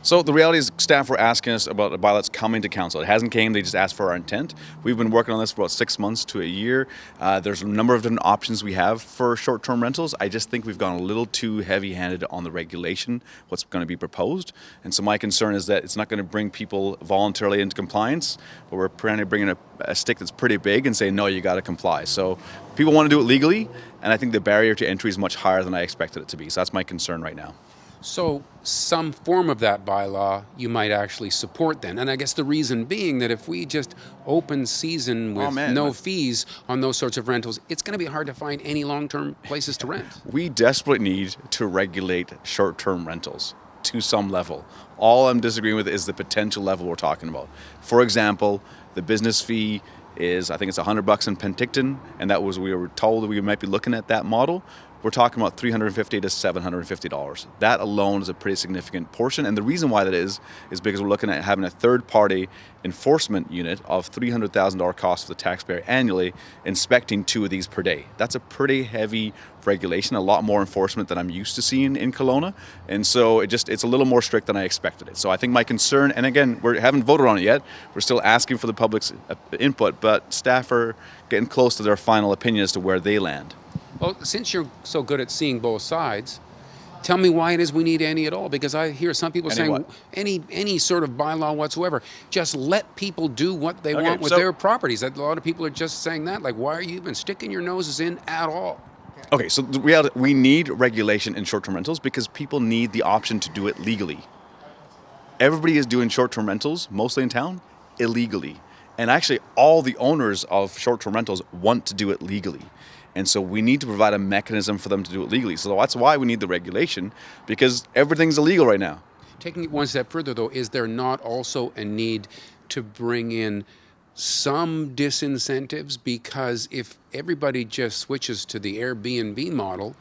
So the reality is staff were asking us about a bylaw that's coming to council. It hasn't came, they just asked for our intent. We've been working on this for about 6 months to a year. There's a number of different options we have for short-term rentals. I just think we've gone a little too heavy-handed on the regulation, what's going to be proposed. And so my concern is that it's not going to bring people voluntarily into compliance, but we're trying to bring in a stick that's pretty big and say, no, you got to comply. So people want to do it legally, and I think the barrier to entry is much higher than I expected it to be. So that's my concern right now. So some form of that bylaw you might actually support then. And I guess the reason being that if we just open season with no fees on those sorts of rentals, it's going to be hard to find any long-term places to rent. We desperately need to regulate short-term rentals to some level. All I'm disagreeing with is the potential level we're talking about. For example, the business fee is, I think it's $100 in Penticton, and that was, we were told that we might be looking at that model. We're talking about $350 to $750. That alone is a pretty significant portion, and the reason why that is because we're looking at having a third-party enforcement unit of $300,000 cost for the taxpayer annually, inspecting 2 of these per day. That's a pretty heavy regulation, a lot more enforcement than I'm used to seeing in Kelowna, and so it's a little more strict than I expected it. So I think my concern, and again, we haven't voted on it yet, we're still asking for the public's input, but staff are getting close to their final opinion as to where they land. Well, since you're so good at seeing both sides, tell me why it is we need any at all. Because I hear some people saying any sort of bylaw whatsoever. Just let people do what they want with their properties. A lot of people are just saying that. Like, why are you even sticking your noses in at all? Okay, so the reality, we need regulation in short-term rentals because people need the option to do it legally. Everybody is doing short-term rentals, mostly in town, illegally. And actually, all the owners of short-term rentals want to do it legally. And so we need to provide a mechanism for them to do it legally. So that's why we need the regulation, because everything's illegal right now. Taking it one step further, though, is there not also a need to bring in some disincentives? Because if everybody just switches to the Airbnb model,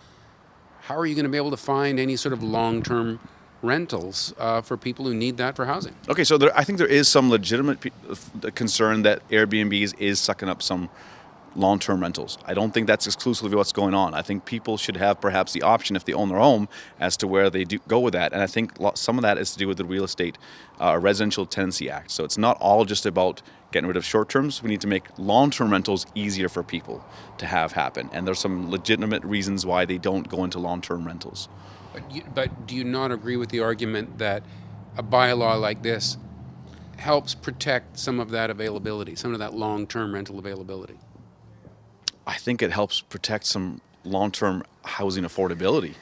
how are you going to be able to find any sort of long-term rentals for people who need that for housing? Okay, so I think there is some legitimate concern that Airbnbs is sucking up some long-term rentals. I don't think that's exclusively what's going on. I think people should have perhaps the option, if they own their home, as to where they do go with that. And I think some of that is to do with the Real Estate Residential Tenancy Act. So it's not all just about getting rid of short-terms. We need to make long-term rentals easier for people to have happen. And there's some legitimate reasons why they don't go into long-term rentals. But do you not agree with the argument that a bylaw like this helps protect some of that availability, some of that long-term rental availability? I think it helps protect some long-term housing affordability.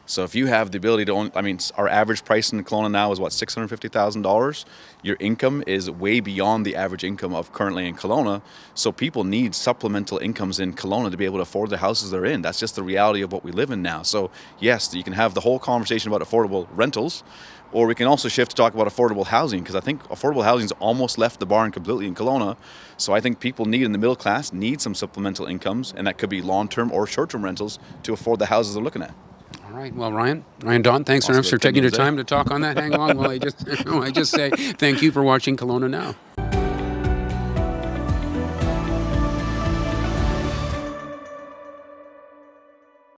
So if you have the ability to own, I mean, our average price in Kelowna now is what, $650,000? Your income is way beyond the average income of currently in Kelowna. So people need supplemental incomes in Kelowna to be able to afford the houses they're in. That's just the reality of what we live in now. So yes, you can have the whole conversation about affordable rentals, or we can also shift to talk about affordable housing, because I think affordable housing's almost left the barn completely in Kelowna. So I think people in the middle class need some supplemental incomes, and that could be long-term or short-term rentals to afford the houses they're looking at. All right. Well, Ryan Don, thanks very much for taking your time to talk on that. Hang on while I just say thank you for watching Kelowna Now.